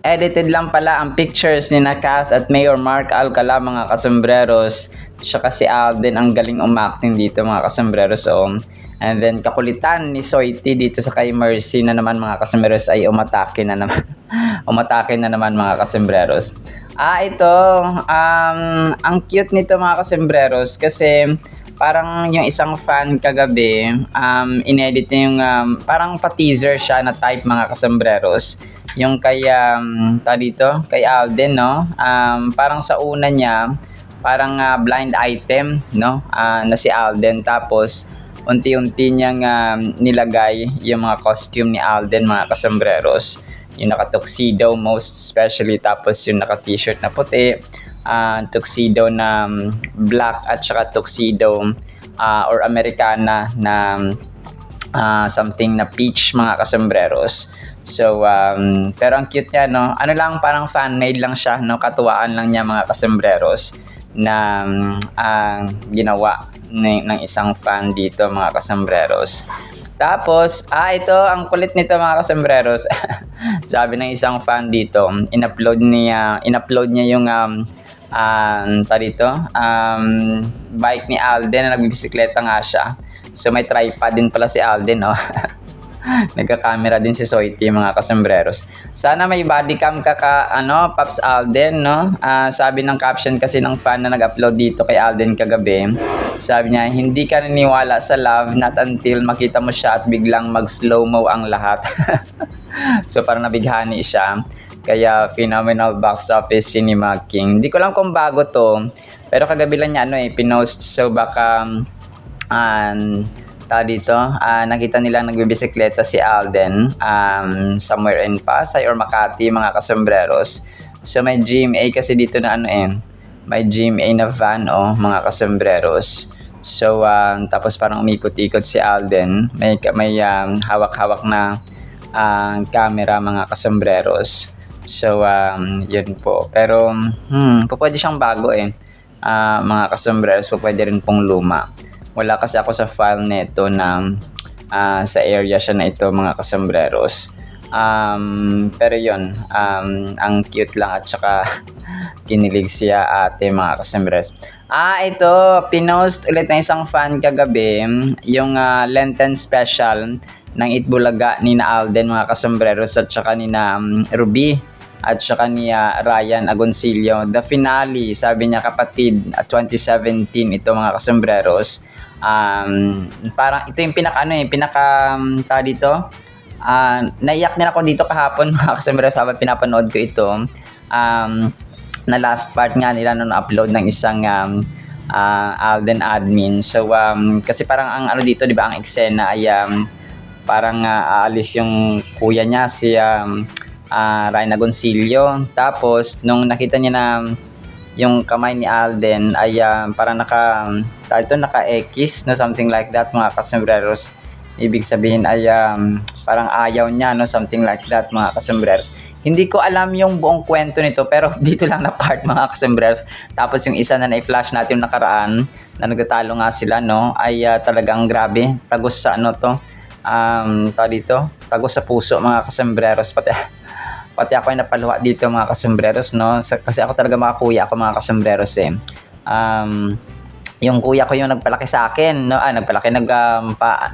Edited lang pala ang pictures ni na Kath at Mayor Mark Alcala mga kasambreros. Siya kasi Alden ang galing umacting dito mga kasambreros. So, and then kakulitan ni Soiti dito sa kay Mercy na naman mga kasambreros ay umatake na naman. Umatake na naman mga kasambreros. Ito, ang cute nito mga kasambreros kasi parang yung isang fan kagabi, inedit niya yung parang pa-teaser siya na type mga kasambreros. Yung kay dito, kay Alden, no? Parang sa una niya, parang blind item, no? Na si Alden, tapos unti-unti niyang nilagay yung mga costume ni Alden mga kasambreros. Yung naka-tuxedo most especially, tapos yung naka-t-shirt na puti, tuxedo na black at saka tuxedo or Americana na something na peach mga kasambreros. So, pero ang cute niya, no? Ano lang, parang fan-made lang siya, no? Katuwaan lang niya mga kasambreros na ginawa ng isang fan dito mga kasambreros. Tapos, ito, ang kulit nito mga kasambreros. Sabi ng isang fan dito, in-upload niya yung bike ni Alden na nagbibisikleta nga siya. So, may tripod din pala si Alden, no? Nagka-camera din si Soiti mga kasambreros. Sana may bodycam ka Paps Alden, no? Sabi ng caption kasi ng fan na nag-upload dito kay Alden kagabi. Sabi niya, hindi ka naniwala sa love not until makita mo siya at biglang mag-slow-mo ang lahat. So parang nabighani siya. Kaya phenomenal box office Cinema King. Hindi ko lang kung bago to, pero kagabi lang niya pinost. So baka dito, nakita nila nagbibisikleta si Alden somewhere in Pasay or Makati mga kasambreros. So may GMA kasi dito na may GMA na van mga kasambreros. So tapos parang umikot-ikot si Alden. May hawak-hawak na camera mga kasambreros. So yun po. Pero pwede siyang bago mga kasambreros, pwede rin pong luma. Wala kasi ako sa file nito na sa area siya na ito mga kasambreros. Pero yun, ang cute lang at saka kinilig siya ate mga kasambreros. Ito, pinost ulit ng isang fan kagabi yung Lenten special ng Itbulaga ni na Alden mga kasambreros at saka ni na Ruby at saka ni Ryan Agoncillo. The finale, sabi niya kapatid, 2017 ito mga kasambreros. Parang ito yung dito. Naiyak din ako dito kahapon mga kasambreros habang pinapanood ko ito. Na last part nga nila nung upload ng isang Alden admin. So kasi parang ang dito, 'di ba, ang eksena ay parang aalis yung kuya niya si Ryan Agoncillo. Tapos nung nakita niya na yung kamay ni Alden ay parang naka-X, no, something like that mga kasambreros. Ibig sabihin ay parang ayaw niya, no, something like that mga kasambreros. Hindi ko alam yung buong kwento nito, pero dito lang na part mga kasambreros. Tapos yung isa na na-flash natin yung nakaraan na nagtatalo nga sila, no, ay talagang grabe, tagos sa tagos sa puso mga kasambreros. Pati ako ay napaluha dito mga kasambreros, no? Kasi ako talaga mga kuya ako mga kasambreros yung kuya ko yung nagpalaki sa akin, no?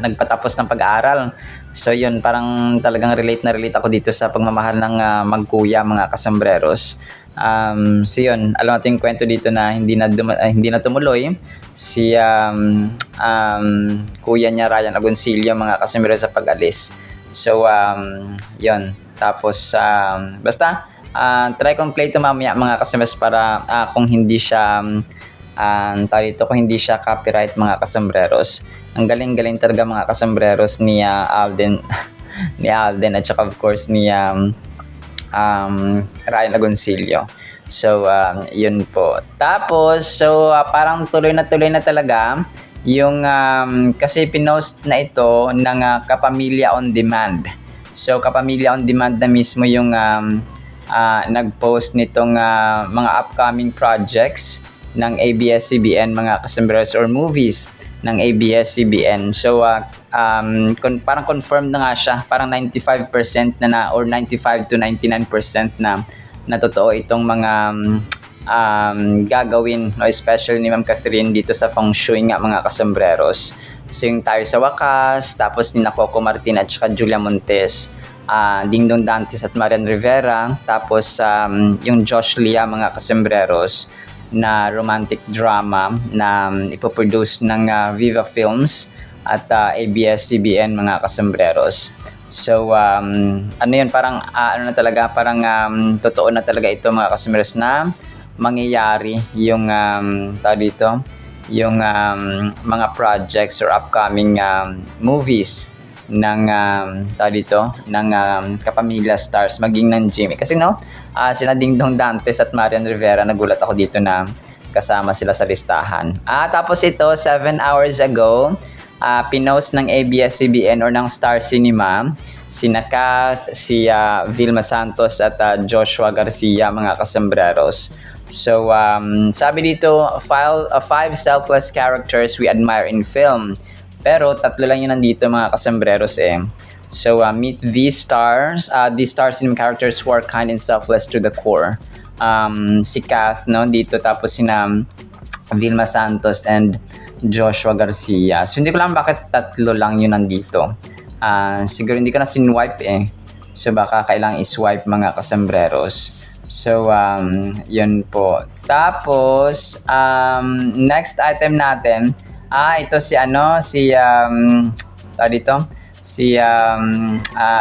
Nagpatapos ng pag-aaral. So yun, parang talagang relate ako dito sa pagmamahal ng magkuya mga kasambreros. So yun, alam natin yung kwento dito na hindi na tumuloy si kuya niya Ryan Agoncillo mga kasambreros sa pag-alis. So yun. Tapos basta try kong play ito mamaya mga kasambreros para kung hindi siya kung hindi siya copyright mga kasambreros. Ang galing talaga mga kasambreros ni Alden ni Alden at saka of course ni Ryan Agoncillo. So yun po. Tapos parang tuloy na talaga yung kasi pinost na ito ng Kapamilya On Demand. So Kapamilya On Demand na mismo yung nag-post nitong mga upcoming projects ng ABS-CBN mga kasambreros or movies ng ABS-CBN. So, parang confirmed na nga siya. Parang 95% na or 95 to 99% na totoo itong mga gagawin, no, especially ni Ma'am Catherine dito sa feng shui nga mga kasombreros. So yung tayo sa wakas, tapos ni Coco Martin at saka Julia Montes, Dingdong Dantes at Marian Rivera, tapos yung Josh Lia mga kasombreros na romantic drama na ipoproduce ng Viva Films at ABS-CBN mga kasombreros. So, ano yun, parang ano na talaga, parang totoo na talaga ito mga kasombreros na mangyayari yung dito, yung mga projects or upcoming movies ng dito, ng Kapamilya Stars maging ng Jimmy. Kasi no, sila Dingdong Dantes at Marian Rivera, nagulat ako dito na kasama sila sa listahan. Tapos ito, 7 hours ago, pinost ng ABS-CBN or ng Star Cinema sina Kath, si Vilma Santos at Joshua Garcia mga kasombreros. So, sabi dito, 5 selfless characters we admire in film. Pero 3 lang yun nandito mga kasombreros eh. So, meet these stars cinema characters who are kind and selfless to the core. Si Kath, no, dito, tapos sina Vilma Santos and Joshua Garcia. So, hindi ko lang bakit 3 lang yun nandito. Siguro hindi ko na sinwipe eh. So, baka kailangang iswipe mga kasombreros. So, yun po. Tapos, next item natin, ito si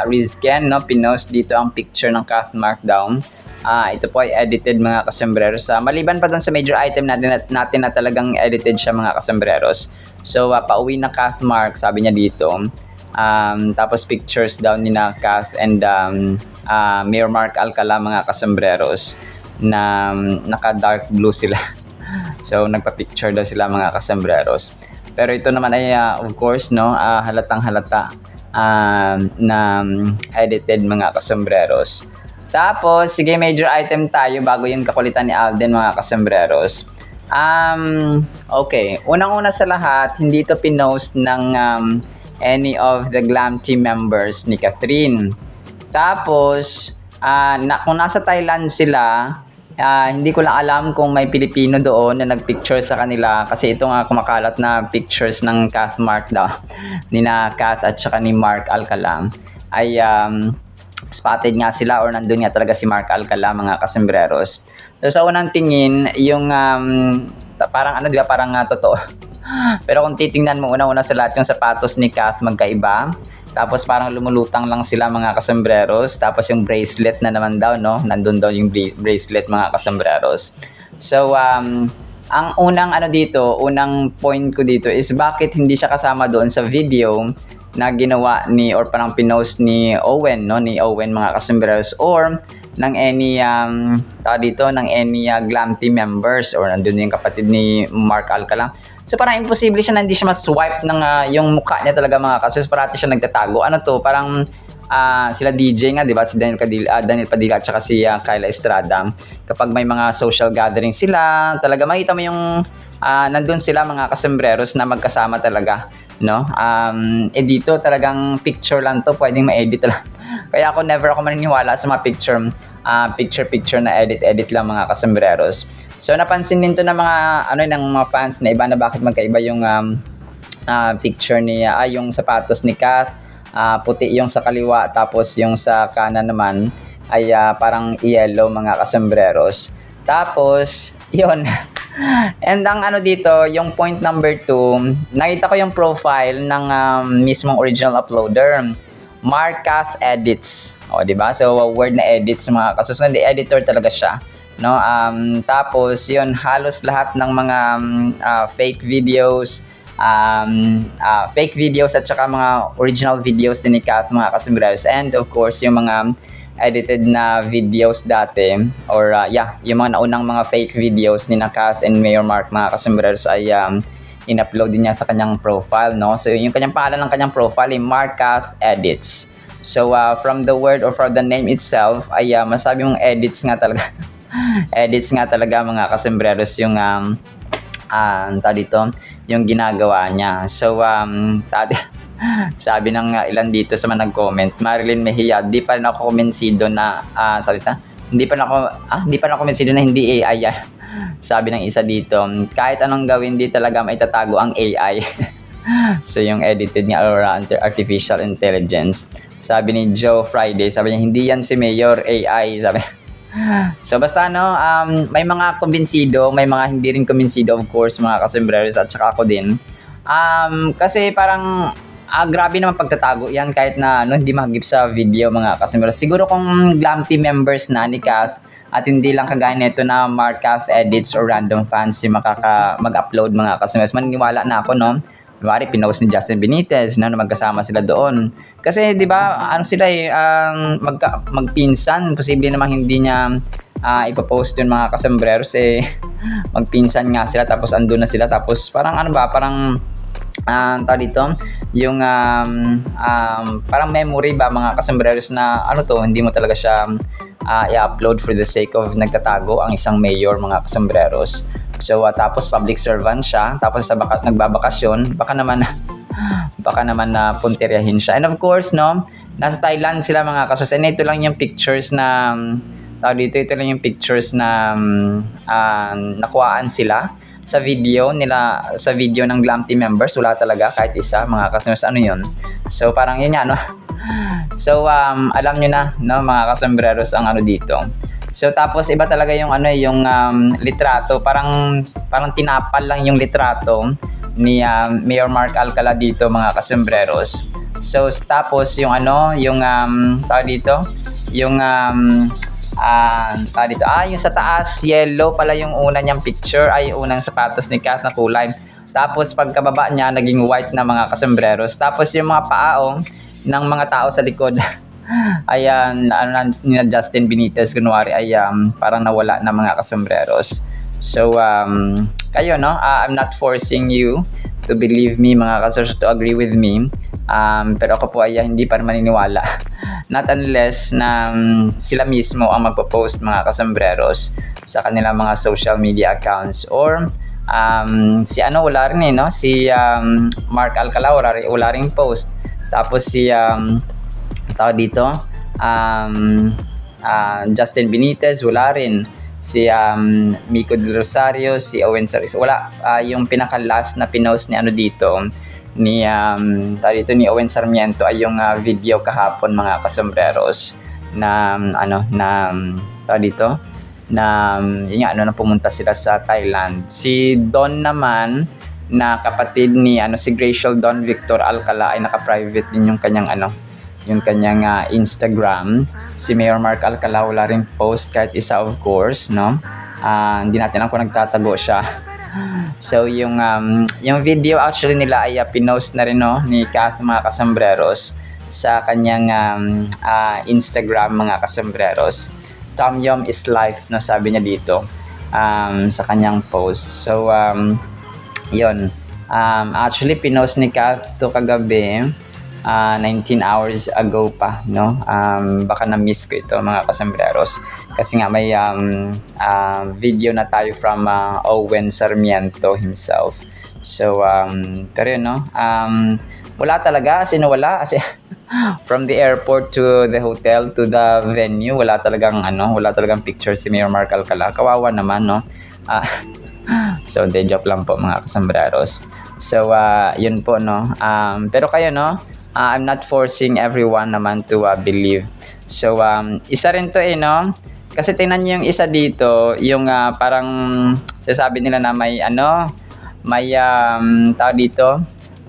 Rizken, no? Pinost dito ang picture ng Kath Markdown. Ito po ay edited mga kasombreros. Maliban pa dun sa major item natin na talagang edited siya mga kasombreros. So, pauwi na Kath Mark, sabi niya dito. Tapos pictures daw ni na Kath and Mayor Mark Alcala mga kasombreros na naka-dark blue sila. So, nagpa-picture daw sila mga kasombreros. Pero ito naman ay, of course, no, halatang-halata na edited mga kasombreros. Tapos, sige, major item tayo bago yung kakulitan ni Alden mga kasombreros. Okay, unang-una sa lahat, hindi ito pinost ng any of the glam team members ni Catherine. Tapos, kung nasa Thailand sila, hindi ko lang alam kung may Pilipino doon na nagpicture sa kanila kasi ito nga kumakalat na pictures ng Kath Mark daw ni na Kath at saka ni Mark Alcala ay spotted nga sila or nandun nga talaga si Mark Alcala mga kasombreros. So sa unang tingin yung parang ano, di ba, parang totoo. Pero kung titingnan mo una-una sa lahat yung sapatos ni Kath magkaiba. Tapos parang lumulutang lang sila mga kasombreros. Tapos yung bracelet na naman daw, no? Nandun daw yung bracelet mga kasombreros. So, ang unang unang point ko dito is bakit hindi siya kasama doon sa video na ginawa ni or parang pinost ni Owen, no? Ni Owen mga kasombreros or ng any ng any glam team members or nandun yung kapatid ni Mark Alcala. So parang imposible siya na hindi siya ma-swipe ng yung mukha niya talaga mga kasos. Parati siya nagtatago. Ano to? Parang sila DJ nga, di ba? Si Daniel Padilla at saka si Kyla Estrada. Kapag may mga social gathering sila, talaga makita mo yung nandun sila mga kasombreros na magkasama talaga. No? Dito talagang picture lang to. Pwedeng ma-edit lang. Kaya ako never ako maniniwala sa mga picture na edit lang mga kasombreros. So napansin din to ng mga ng mga fans na iba na bakit magkaiba yung picture niya, yung sapatos ni Kath, puti yung sa kaliwa tapos yung sa kanan naman ay parang yellow mga kasombreros. Tapos yun. And ang dito, yung point number 2, nakita ko yung profile ng mismong original uploader. Mark Kath Edits. O, di ba? So word na edits mga kasusunod, editor talaga siya. No, tapos yun, halos lahat ng mga fake videos at saka mga original videos din ni Kath mga kasombreros, and of course yung mga edited na videos dati or yung mga naunang mga fake videos ni na Kath and Mayor Mark mga kasombreros ay in-upload din niya sa kanyang profile, no? So yung kanyang pangalan ng kanyang profile ay Mark Kath Edits. So from the word or from the name itself ay masabi mong edits nga talaga. Edits nga talaga mga kasombreros yung dito yung ginagawa niya. So, sabi ng ilan dito sa mga nag-comment, Marilyn Mejia, di pa rin ako kumensido na, hindi pa na ako kumensido na hindi AI yan. Sabi ng isa dito, kahit anong gawin, di talaga maitatago ang AI. So, yung edited nga around artificial intelligence. Sabi ni Joe Friday, sabi niya, hindi yan si Mayor, AI. Sabi so, basta may mga kumbinsido, may mga hindi rin kumbinsido, of course, mga kasembreros, at saka ako din. Kasi parang, grabe naman pagtatago yan kahit na hindi mahagip sa video, mga kasembreros. Siguro kung Glam Team members na ni Kath, at hindi lang kagaya nito na Markath edits or random fans yung mag-upload, mga kasembreros, maniniwala na ako, no? Kunwari, pinost ni Justin Benitez na magkasama sila doon. Kasi, di ba, sila magpinsan. Posible namang hindi niya ipopost yun, mga kasembreros. Magpinsan nga sila, tapos andun na sila. Tapos, parang tao dito, yung parang memory ba, mga kasembreros, na hindi mo talaga siya i-upload for the sake of nagtatago ang isang mayor, mga kasembreros. So, tapos public servant siya, tapos nagbabakasyon, baka naman na punteriyahin siya. And of course, no, nasa Thailand sila, mga kasos. And ito lang yung pictures na, ito lang yung pictures na nakuhaan sila sa video ng Glam Team members. Wala talaga kahit isa, mga kasos. Ano yun? So, parang yun yan, no? So, alam nyo na, no, mga kasembreros, ang dito. So, tapos iba talaga yung litrato, parang tinapal lang yung litrato ni Mayor Mark Alcala dito, mga kasembreros. So, tapos yung yung sa taas, yellow pala yung una niyang picture, ay unang sapatos ni Kath na kulay. Tapos pagkababa niya, naging white na, mga kasembreros. Tapos yung mga paa ng mga tao sa likod, ayan, ni Justin Benitez, kunwari, ay parang nawala na, mga kasembreros. So, kayo, no? I'm not forcing you to believe me, mga kasembreros, to agree with me. Pero ako po ay hindi pa maniniwala. Not unless na sila mismo ang magpo-post, mga kasembreros, sa kanilang mga social media accounts. Or, wala rin no? Si Mark Alcala, wala rin post. Tapos si Justin Benitez, wala rin. Si Mico Del Rosario, si Owen Saris, wala. Yung pinaka-last na pinost ni dito ni Owen Sarmiento ay yung video kahapon, mga kasembreros, na na pumunta sila sa Thailand. Si Don naman, na kapatid ni si Gracial Don Victor Alcala, ay naka-private din yung kanyang Instagram. Si Mayor Mark Alcala, wala rin post kahit isa, of course, no? Hindi natin alam kung nagtatago siya. So, yung video actually nila ay pinost na rin, no, ni Kath, mga kasembreros, sa kanyang Instagram, mga kasembreros. Tom Yum is life, no, sabi niya dito sa kanyang post. So, yun. Actually, pinost ni Kath to kagabi, 19 hours ago pa, no? Baka na-miss ko ito, mga kasembreros. Kasi nga may video na tayo from Owen Sarmiento himself. So, pero yun, no? Wala talaga, wala. Kasi from the airport to the hotel to the venue, wala talagang picture si Mayor Mark Alcala. Kawawa naman, no? So, joke lang po, mga kasembreros. So, yun po, no? Pero kayo, no? I'm not forcing everyone naman to believe. So, isa rin to, no? Kasi tingnan niyo yung isa dito, yung parang sasabi nila na may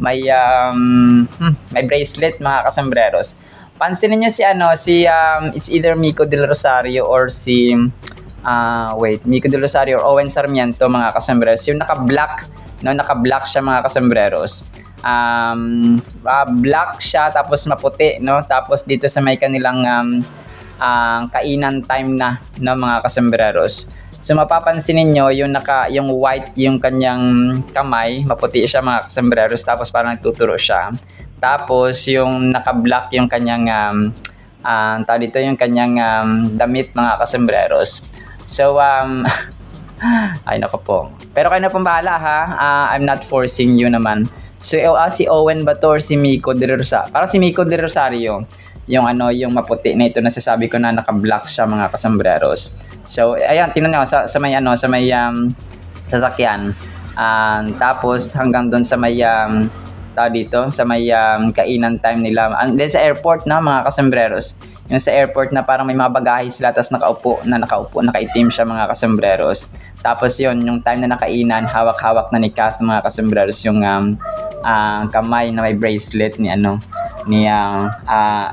may bracelet, mga kasembreros. Pansinin niyo si it's either Mico Del Rosario or si Mico Del Rosario or Owen Sarmiento, mga kasembreros. Yung naka-black, no, naka-black siya, mga kasembreros. Black siya, tapos maputi, no? Tapos dito sa may kanilang kainan time na, no, mga kasembreros. So, mapapansin niyo yung white yung kanyang kamay, maputi siya, mga kasembreros, tapos parang nagtuturo siya. Tapos yung naka-black yung kanyang yung kanyang damit, mga kasembreros. So, Ay, nako po. Pero kayo na pong bahala ha. I'm not forcing you naman. So, si Owen ba to or si Miko de Rosario? Para si Miko de Rosario. Yung yung maputi na ito na sasabi ko na naka-black siya mga kasambreros. So, ayan, tingnan nyo sa may sa may sasakyan. Tapos hanggang doon sa may dito sa may kainan time nila. And then sa airport na mga kasambreros. Yung sa airport na parang may mga bagahe sila tapos nakaitim siya mga kasambreros. Tapos yun, yung time na nakainan, hawak-hawak na ni Kath mga kasambreros yung kamay na may bracelet ni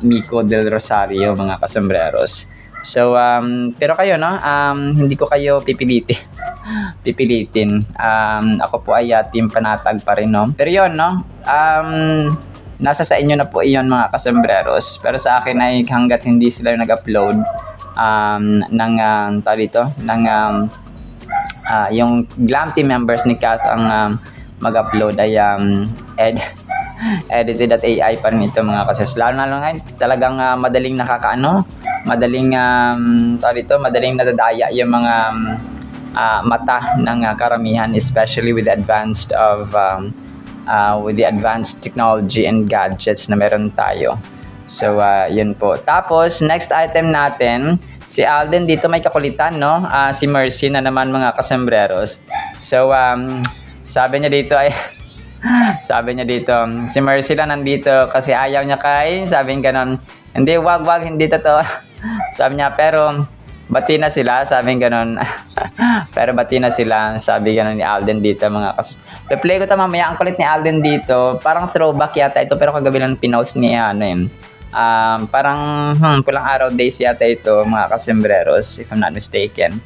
Miko del Rosario mga kasambreros. So, pero kayo no, hindi ko kayo pipilitin. Ako po ay team panatag pa rin no. Pero yun no, nasa sa inyo na po iyon mga kasambreros. Pero sa akin ay hanggat hindi sila nag-upload ng yung Glam Team members ni Kath ang mag-upload ay edited at AI pa rin ito mga kasos. Lalo na lang talagang madaling madaling nadadaya yung mga mata ng karamihan, especially with the advanced technology and gadgets na meron tayo. So, yun po. Tapos, next item natin, si Alden dito may kakulitan, no? Si Mercy na naman mga kasambreros. So, sabi niya dito, si Mercy lang nandito kasi ayaw niya sabi niya ganun, hindi, wag, hindi totoo. Sabi niya, pero bati na sila, sabi ganun. Pero bati na sila, sabi ganun ni Alden dito mga play ko ito mamaya, ang kulit ni Alden dito, parang throwback yata ito, pero kagabi lang pinost ni parang pulang araw days yata ito mga kasembreros, if I'm not mistaken.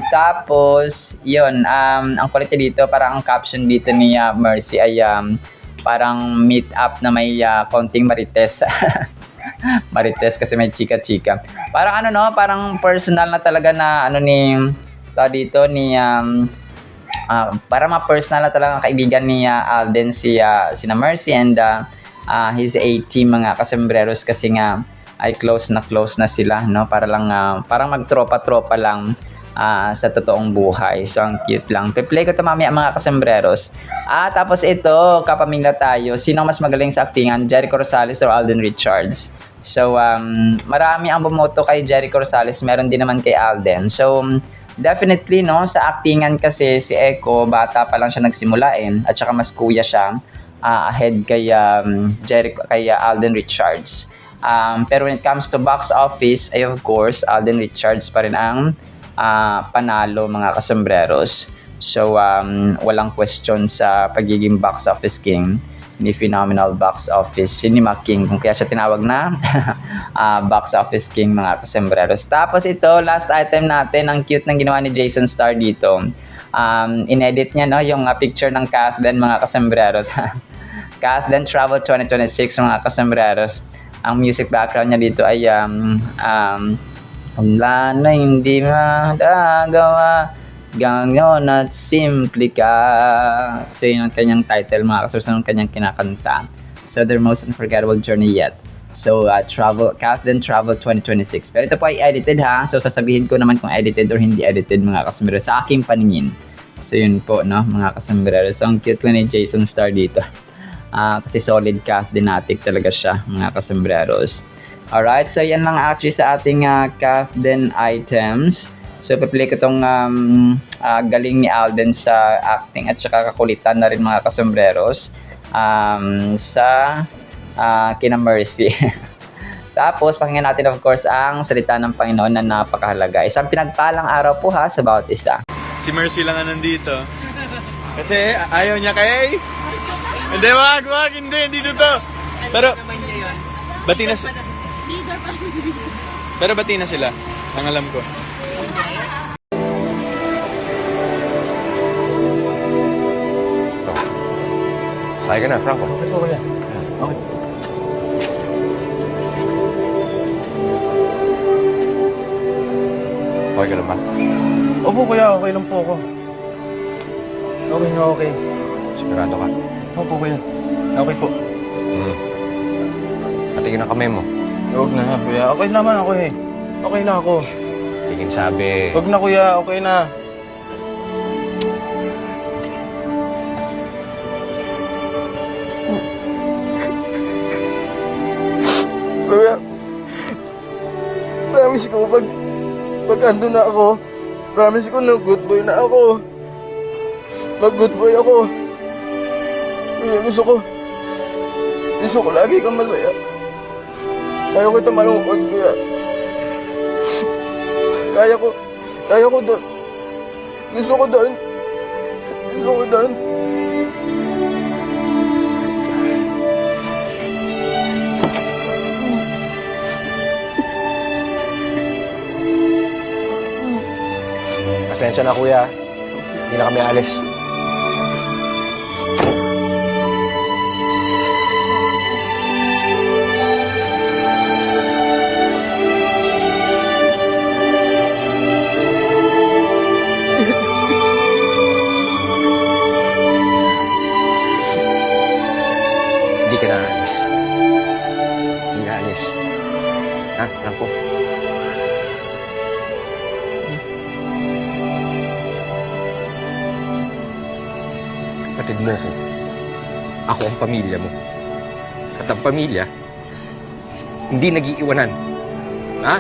Tapos yun, ang kulit dito, parang ang caption dito ni Mercy ay parang meet up na may konting marites. Marites kasi may chika-chika. Parang parang personal na talaga na para ma-personal na talaga ang kaibigan ni Alden sina Mercy and his A-team mga kasembreros kasi nga ay close na sila, no? Parang magtropa-tropa lang sa totoong buhay. So, ang cute lang. Pe-play ko ito mamaya mga kasembreros. Tapos ito, kapamilya tayo. Sino mas magaling sa actingan? Jericho Rosales or Alden Richards? So, marami ang bumoto kay Jericho Rosales. Meron din naman kay Alden. So, definitely, no? Sa actingan kasi si Echo, bata pa lang siya nagsimula at saka mas kuya siya ahead kay Alden Richards. Pero when it comes to box office, ay of course, Alden Richards pa rin ang panalo mga kasembreros. So, walang question sa pagiging box office king ni phenomenal box office cinema king, kung kaya siya tinawag na box office king mga kasembreros. Tapos ito, last item natin, ang cute ng ginawa ni Jason Starr dito. Inedit niya yung picture ng Kathleen mga kasembreros. Kathleen Travel 2026 mga kasembreros. Ang music background niya dito ay wala na hindi magagawa ganyan at simple ka. So yun ang kanyang title mga kasembreros, ang kanyang kinakanta. So their most unforgettable journey yet. So Kathleen Travel 2026. Pero ito po ay edited ha. So sasabihin ko naman kung edited or hindi edited mga kasembreros sa aking paningin. So yun po no mga kasembreros. So ang cute ni Jason Starr dito. Kasi solid Kathleen-atic talaga siya mga kasembreros. Alright, so yan lang actually sa ating Kathleen items. So pipili ko itong galing ni Alden sa acting at saka kakulitan na rin mga kasembreros sa kina Mercy. Tapos pakinggan natin of course ang salita ng Panginoon na napakahalaga. Isang pinagpalang araw po ha sa bawat isa. Si Mercy lang nga nandito. Kasi ayaw niya kay... Hindi, wag, hindi totoo. Pero, bati na sila. Pero bati na sila, ang alam ko. Saya ka na, Franco. Okay po, kuya. Okay. Okay ka na ba? Opo, kuya. Okay lang po ako. Okay na okay. Sigurado ka? Opo, kuya. Okay po. Patingin ang kamay mo. Huwag na, kuya. Okay naman ako eh. Okay na ako. Tingin sabi. Huwag na, kuya. Okay na. Kuya, promise ko, pag ando na ako, promise ko na good boy na ako. Mag-good boy ako. Kuya, gusto ko lagi kang masaya. Ayaw kita malungkot, kuya. Kaya ko doon. Gusto ko doon. Pasensya na, kuya. Hindi na kami alis. Hindi ka na alis. Hindi na alis. Ha? Franco? Kapatid mo ako. Ako ang pamilya mo. At ang pamilya, hindi nag-iiwanan. Ha?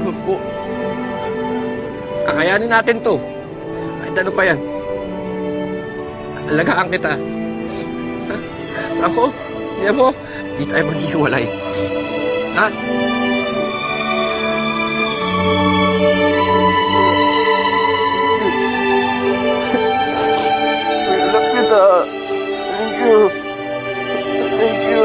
Opo. Kakayanin natin to. Kahit ano pa yan. Alagaan kita. Ha? Ako, hindi mo, hindi tayo maghihiwalay. Ha? I love kita. Thank you. Thank you.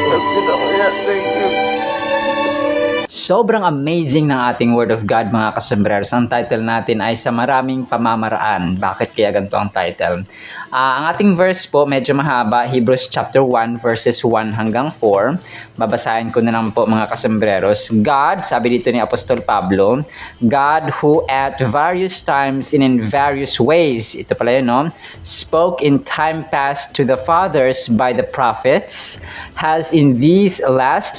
Love kita, kuya. Thank you. Sobrang amazing ng ating Word of God, mga kasembreros. Ang title natin ay Sa Maraming Pamamaraan. Bakit kaya ganito ang title? Ang ating verse po, medyo mahaba, Hebrews chapter 1, verses 1 hanggang 4. Babasahin ko na lang po, mga kasembreros. God, sabi dito ni Apostol Pablo, God who at various times and in various ways, ito pala yun, no? Spoke in time past to the fathers by the prophets, has in these last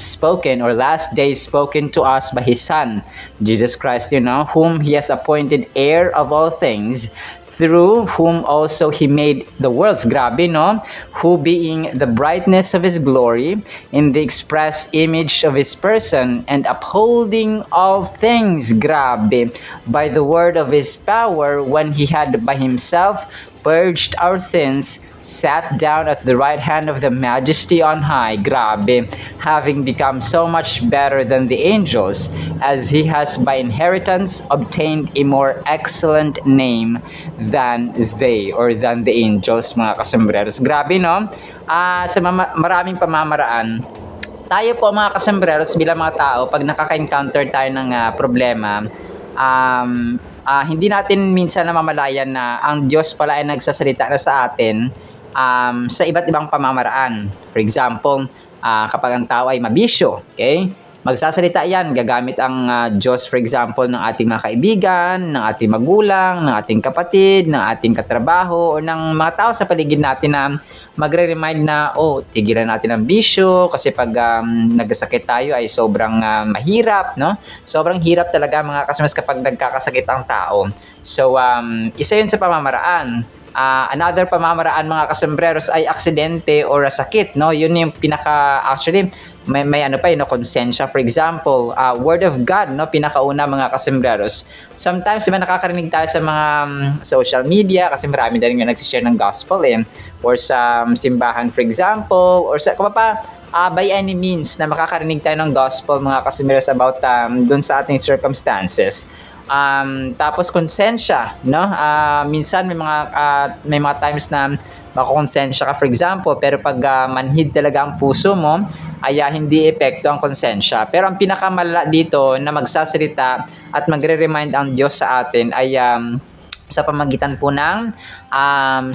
days spoken to us by His Son, Jesus Christ, whom He has appointed heir of all things, through whom also He made the worlds. Grabe, no? Who being the brightness of His glory, in the express image of His person, and upholding all things, grabe, by the word of His power, when He had by Himself purged our sins, sat down at the right hand of the Majesty on high, grabe, having become so much better than the angels, as He has by inheritance obtained a more excellent name than they, or than the angels, mga kasembreros. Grabe, no? Sa maraming pamamaraan, tayo po, mga kasembreros, bilang mga tao, pag nakaka-encounter tayo ng problema, hindi natin minsan namamalayan na ang Diyos pala ay nagsasalita na sa atin sa iba't ibang pamamaraan. For example, kapag ang tao ay mabisyo, okay? Magsasalita yan, gagamit ang Diyos, for example, ng ating mga kaibigan, ng ating magulang, ng ating kapatid, ng ating katrabaho, o ng mga tao sa paligid natin na magre-remind na, tigilan natin ang bisyo, kasi pag nagkasakit tayo ay sobrang mahirap, no? Sobrang hirap talaga, mga kasama, kapag nagkakasakit ang tao. So, isa yun sa pamamaraan. Another pamamaraan, mga kasembreros, ay aksidente or sakit, no? Yun yung actually may ano pa yun, no? Konsensya, for example, Word of God, no? Pinakauna, mga kasembreros. Sometimes diba nakakarinig tayo sa mga social media, kasi marami na rin nga nagsishare ng gospel or sa simbahan, for example, or sa by any means na makakarinig tayo ng gospel, mga kasembreros, about dun sa ating circumstances. Tapos konsensya, no? Minsan may mga times na makokonsensya ka, for example, pero pag manhid talaga ang puso mo, ay hindi epekto ang konsensya. Pero ang pinakamalala dito na magsasalita at magre-remind ang Diyos sa atin ay sa pamagitan po ng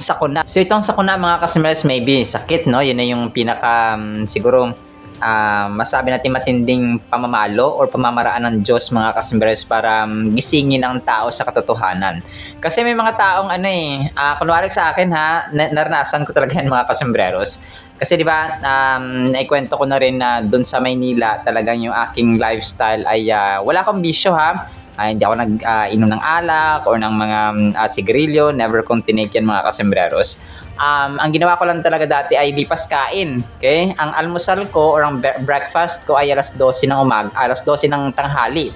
sakuna. So itong sakuna, mga kasembreros, maybe sakit, no? Yun na yung pinaka siguro masabi natin matinding pamamalo or pamamaraan ng Diyos, mga kasembreros, para gisingin ang tao sa katotohanan. Kasi may mga taong kunwari sa akin, naranasan ko talaga yan, mga kasembreros. Kasi di ba, naikwento ko na rin na doon sa Maynila, talagang yung aking lifestyle ay wala akong bisyo, hindi ako nag-inom ng alak or ng mga sigarilyo, never kong tinake yan, mga kasembreros. ang ginawa ko lang talaga dati ay lipas kain. Okay? Ang almusal ko or ang breakfast ko ay alas 12 ng umaga, alas 12 ng tanghali.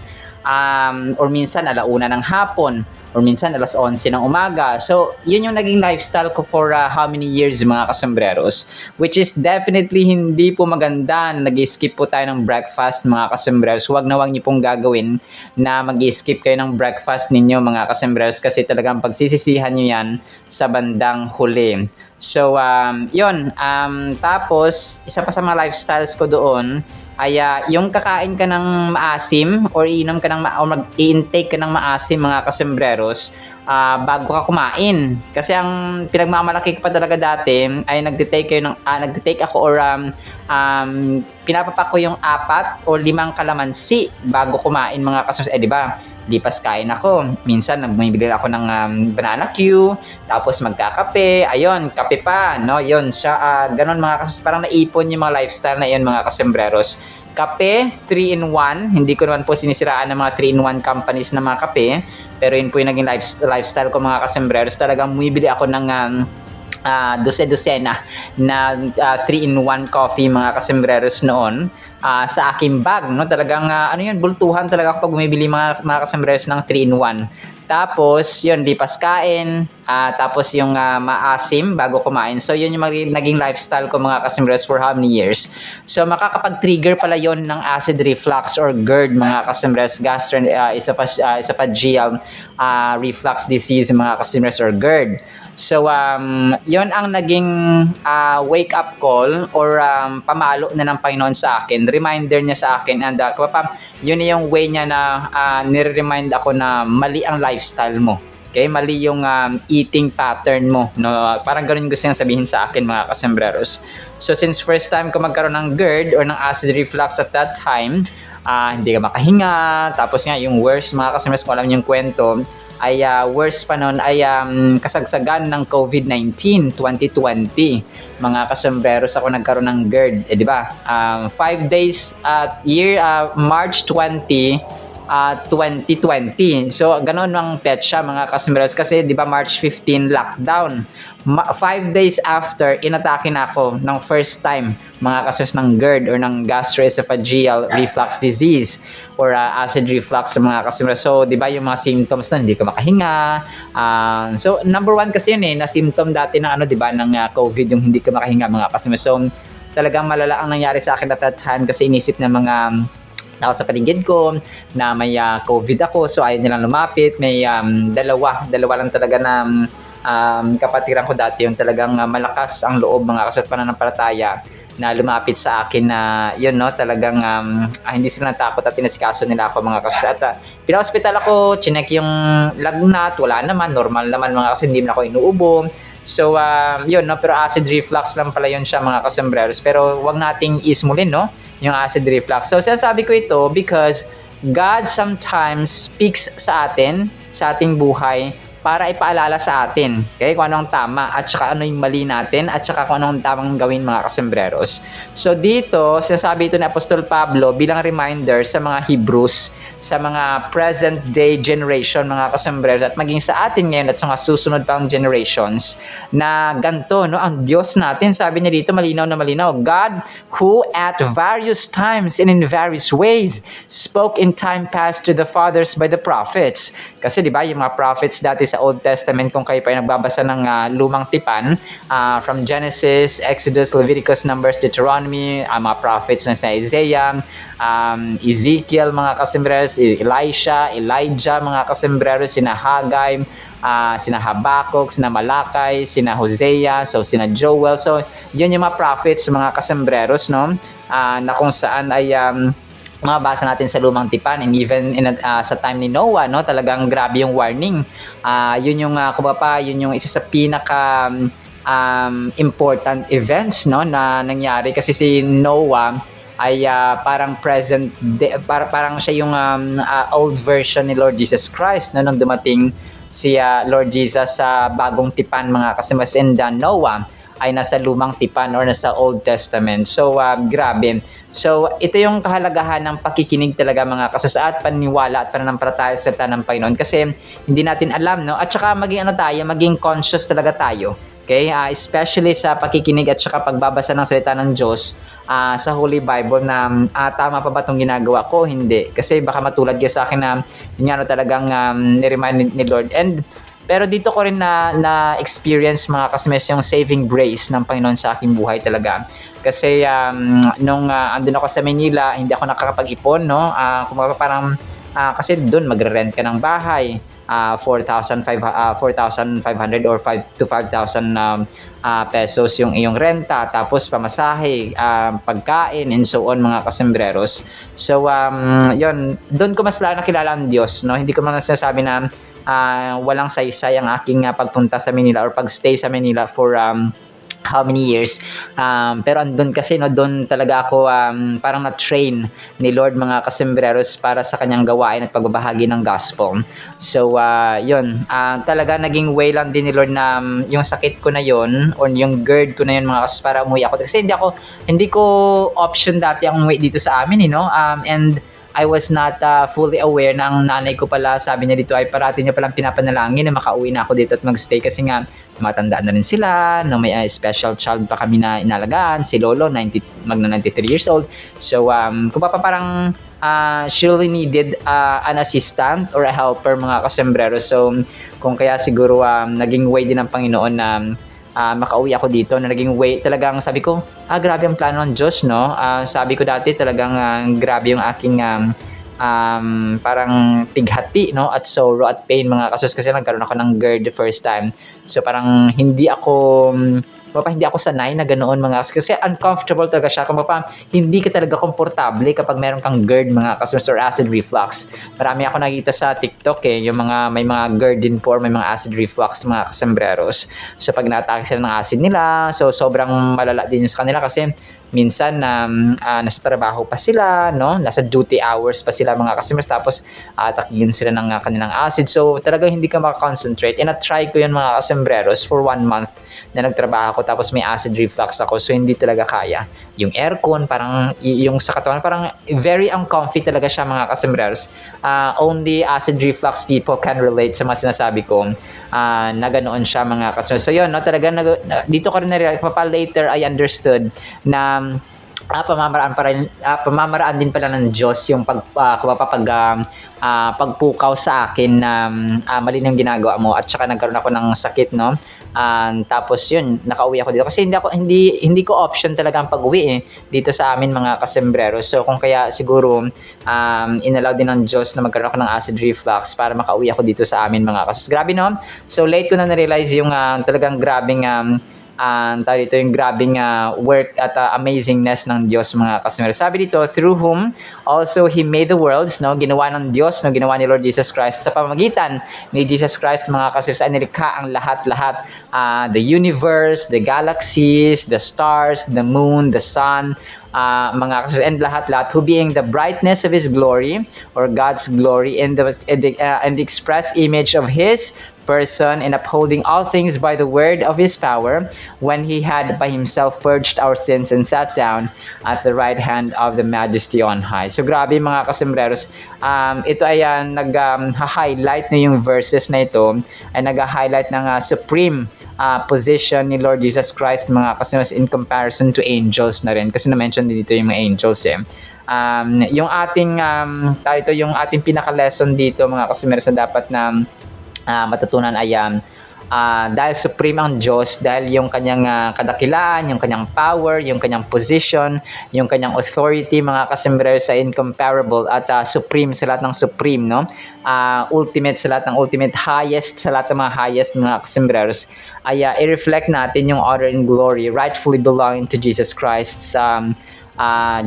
Or minsan alauna ng hapon, or minsan alas 11 ng umaga. So, yun yung naging lifestyle ko for how many years, mga kasombreros. Which is definitely hindi po maganda na nag-skip po tayo ng breakfast, mga kasombreros. Huwag na huwag niyo pong gagawin na mag-skip kayo ng breakfast ninyo, mga kasombreros, kasi talagang pagsisisihan nyo yan sa bandang huli. So, yun. Tapos, isa pa sa mga lifestyles ko doon, ay yung kakain ka ng maasim or iinom ka ng or mag-intake ka ng maasim, mga kasombreros, bago ka kumain. Kasi ang pinagmamalaki ko pa talaga dati ay nagte-take ako or pinapapak ko yung 4 o 5 kalamansi bago kumain, mga kasombreros. Di ba? Lipas kain ako. Minsan bumibili ako ng banana Q, tapos magkakape. Ayun, kape pa, no? Yun siya, ganun, mga kasombreros. Parang naipon yung mga lifestyle na yun, mga kasombreros. Kape, 3-in-1. Hindi ko naman po sinisiraan ng mga 3-in-1 companies na mga kape. Pero yun po yung naging lifestyle ko, mga kasombreros. Talagang bumibili ako ng dose-dosena na 3-in-1 coffee, mga kasombreros noon. Sa aking bag, no? Talagang bultuhan talaga ako pag bumibili, mga kasombreros, ng 3-in-1. Tapos, yun, lipas kain, tapos yung maasim bago kumain. So, yun yung naging lifestyle ko, mga kasombreros, for how many years. So, makakapag-trigger pala yun ng acid reflux or GERD, mga kasombreros, gastroesophageal reflux disease, mga kasombreros, or GERD. So, yun ang naging wake-up call or pamalo na ng Panginoon sa akin. Reminder niya sa akin. And yun yung way niya na nire-remind ako na mali ang lifestyle mo. Okay? Mali yung eating pattern mo. No? Parang ganun gusto niyang sabihin sa akin, mga kasombreros. So, since first time ko magkaroon ng GERD or ng acid reflux at that time, hindi ka makahinga. Tapos nga, yung worst, mga kasombreros, kung alam yung kwento, ay worst pa nun ay kasagsagan ng COVID-19 2020. Mga kasombreros, ako nagkaroon ng GERD. Di ba? 5 days March 20, 2020. So, ganun ang petsa, mga kasombreros. Kasi, di ba, March 15, lockdown. 5 days after, inatake na ako ng first time, mga kasombreros, ng GERD or ng gastroesophageal reflux disease or acid reflux, mga kasombreros. So, di ba, yung mga symptoms nun, hindi ka makahinga. So, number 1 kasi yun na symptom dati ng di ba, ng COVID, yung hindi ka makahinga, mga kasombreros. So, talagang malala ang nangyari sa akin at that time kasi inisip ng mga tao sa paligid ko na may COVID ako, so ayaw nilang lumapit. May dalawa lang talaga na kapatiran ko dati yung talagang malakas ang loob, mga kasombreros, pananampalataya na lumapit sa akin na yun, no, talagang hindi sila natakot at tinasikaso nila ako, mga kasombreros. At pina-hospital ako, chinek yung lagnat, wala naman, normal naman, mga kasombreros, hindi na ako inuubo. So, yun, no, pero acid reflux lang pala yun siya, mga kasombreros. Pero wag nating ismulin, no, yung acid reflux. So, sinasabi ko ito because God sometimes speaks sa atin, sa ating buhay, para ipaalala sa atin, okay, kung anong tama at saka ano yung mali natin at saka kung anong tamang gawin, mga kasombreros. So dito, sinasabi ito ni Apostol Pablo bilang reminder sa mga Hebrews, sa mga present day generation, mga kasombreros, at maging sa atin ngayon at sa mga susunod pang generations na ganito, no, ang Diyos natin, sabi niya dito, malinaw na malinaw, God who at various times and in various ways spoke in time past to the fathers by the prophets. Kasi di ba yung mga prophets dati sa Old Testament, kung kayo pa ay nagbabasa ng lumang tipan, from Genesis, Exodus, Leviticus, Numbers, Deuteronomy, mga prophets na sa Isaiah, Ezekiel, mga kasombreros, Elisha, Elijah, mga kasombreros, sina Haggai, sina Habakkuk, sina Malakay, sina Hosea, so sina Joel. So yun yung mga prophets, mga kasombreros, no, na kung saan ay mabasa natin sa lumang tipan, and even sa time ni Noah, no, talagang grabe yung warning. Yun yung yun yung isa sa pinaka important events, no, na nangyari kasi si Noah ay parang parang siya yung old version ni Lord Jesus Christ, no, nung dumating si Lord Jesus sa bagong tipan, mga kasombreros, and Noah ay nasa lumang tipan or nasa Old Testament. So, grabe. So, ito yung kahalagahan ng pakikinig talaga, mga kasombreros, at paniwala at pananampalataya sa salita ng Panginoon. Kasi hindi natin alam, no? At saka maging maging conscious talaga tayo Okay? Especially sa pakikinig at saka pagbabasa ng salita ng Diyos sa Holy Bible na tama pa ba itong ginagawa ko? Hindi. Kasi baka matulad ka sa akin na yun nga no, talagang niremind ni Lord. Pero dito ko rin na-experience mga kasmes yung saving grace ng Panginoon sa aking buhay talaga. Kasi nung andun ako sa Manila, hindi ako nakakapag-ipon, no? Kumbaga parang kasi doon magre-rent ka ng bahay. 4,500 or 5 to 5,000 pesos yung iyong renta, tapos pamasahe, pagkain, and so on mga kasembreros. So yun, doon ko mas lalo nakilala ang Diyos, no? Hindi ko man sinasabi na walang saysay ang aking pagpunta sa Manila or pagstay sa Manila for how many years. Pero andun kasi, no, doon talaga ako parang na-train ni Lord mga kasembreros para sa kanyang gawain at pagbabahagi ng gospel. So, yun. Talaga naging way lang din ni Lord na yung sakit ko na yun or yung GERD ko na yun mga para umuwi ako. Kasi hindi ko option dati ang umuwi dito sa amin, and I was not fully aware na ang nanay ko pala, sabi niya dito ay parati niya palang pinapanalangin na makauwi na ako dito at magstay kasi nga matanda na rin sila, no, may special child pa kami na inalagaan, si Lolo, magna 93 years old. So, kung parang she really needed an assistant or a helper mga kasombrero. So, kung kaya siguro naging way din ng Panginoon na makauwi ako dito, na naging way talagang sabi ko, grabe ang plano ng Diyos, no? Sabi ko dati talagang grabe yung aking parang tighati, no, at sorrow at pain mga kasos kasi nagkaroon ako ng GERD the first time. So parang hindi ako sanay na ganoon mga kasos kasi uncomfortable talaga siya. Kung hindi ka talaga komportable kapag meron kang GERD mga kasos or acid reflux. Marami ako nakita sa TikTok yung may mga GERD din po, may mga acid reflux mga kasembreros. So pag na-atake sila ng acid nila, so sobrang malala din sa kanila kasi minsan nasa trabaho pa sila, no? Nasa duty hours pa sila mga customers, tapos atakihin sila ng kanilang acid. So talagang hindi ka makakoncentrate. And na-try ko yun mga kasembreros for 1 month na nagtrabaho ako, tapos may acid reflux ako. So hindi talaga kaya. Yung aircon, parang yung sa katawan, parang very uncomfy talaga siya mga kasembreros. Only acid reflux people can relate sa mga sinasabi ko na ganoon siya mga kasembreros. So yun, no? Talaga dito ko rin na-realize, later I understood na pamamaraan din pala ng Diyos yung pagpukaw sa akin na mali yung ginagawa mo, at saka nagkaroon ako ng sakit, no? Tapos yun, nakauwi ako dito kasi hindi ko option talaga ang pag-uwi dito sa amin mga kasembrero. So kung kaya siguro inallow din ng Diyos na magkaroon ako ng acid reflux para makauwi ako dito sa amin mga kasos. Grabe, no? So late ko na na-realize yung talagang grabing yung grabing work at amazingness ng Diyos mga kasumero. Sabi dito, through whom also He made the worlds, no? Ginawa ng Diyos, no? Ginawa ni Lord Jesus Christ. Sa pamamagitan ni Jesus Christ mga kasumero, ay nilikha ang lahat-lahat. The universe, the galaxies, the stars, the moon, the sun, mga kasumero, and lahat-lahat, who being the brightness of His glory, or God's glory, and the express image of His person, and upholding all things by the word of His power, when He had by Himself purged our sins and sat down at the right hand of the Majesty on high. So grabe mga kasembreros, ito ay nag-highlight na yung verses na ito, ay nag-highlight ng supreme position ni Lord Jesus Christ mga kasembreros in comparison to angels na rin, kasi na-mention din dito yung mga angels yung ating yung ating pinaka-lesson dito mga kasembreros na dapat na matutunan ay dahil supreme ang Diyos, dahil yung kanyang kadakilaan, yung kanyang power, yung kanyang position, yung kanyang authority mga kasembreros ay incomparable at supreme sa lahat ng supreme, no? Ultimate sa lahat ng ultimate, highest sa lahat ng mga highest mga kasembreros, ay i-reflect natin yung honor and glory rightfully belonging to Jesus Christ.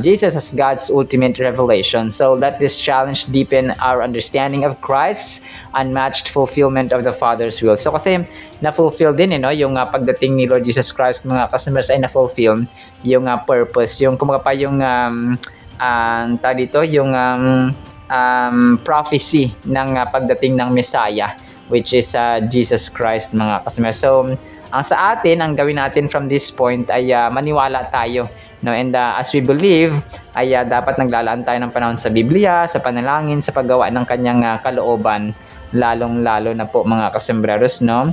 Jesus as God's ultimate revelation. So let this challenge deepen our understanding of Christ's unmatched fulfillment of the Father's will. So kasi na-fulfill din yung pagdating ni Lord Jesus Christ mga customers ay na-fulfill yung purpose, yung kumaka pa yung prophecy ng pagdating ng Messiah, which is Jesus Christ mga customers. So ang sa atin, ang gawin natin from this point ay maniwala tayo, no? And as we believe, ay dapat naglalaan tayo ng panahon sa Biblia, sa panalangin, sa paggawa ng kanyang kalooban, lalong-lalo na po mga kasembreros, no?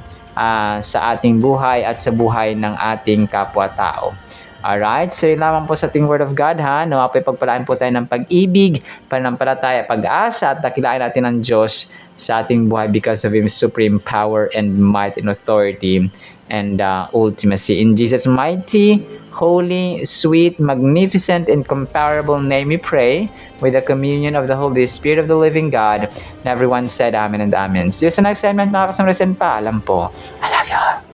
Sa ating buhay at sa buhay ng ating kapwa-tao. Alright, so yun lamang po sa ating Word of God, ha? Nawa po ipagpalaan po tayo ng pag-ibig, pananampalataya, pag-asa at dakilain natin ang Diyos sa ating buhay because of His supreme power and might and authority and ultimacy. In Jesus' mighty, holy, sweet, magnificent, and incomparable name we pray with the communion of the Holy Spirit of the living God. And everyone said Amen and Amen. See you sa next segment mga kasamaras and paalam po. I love you all.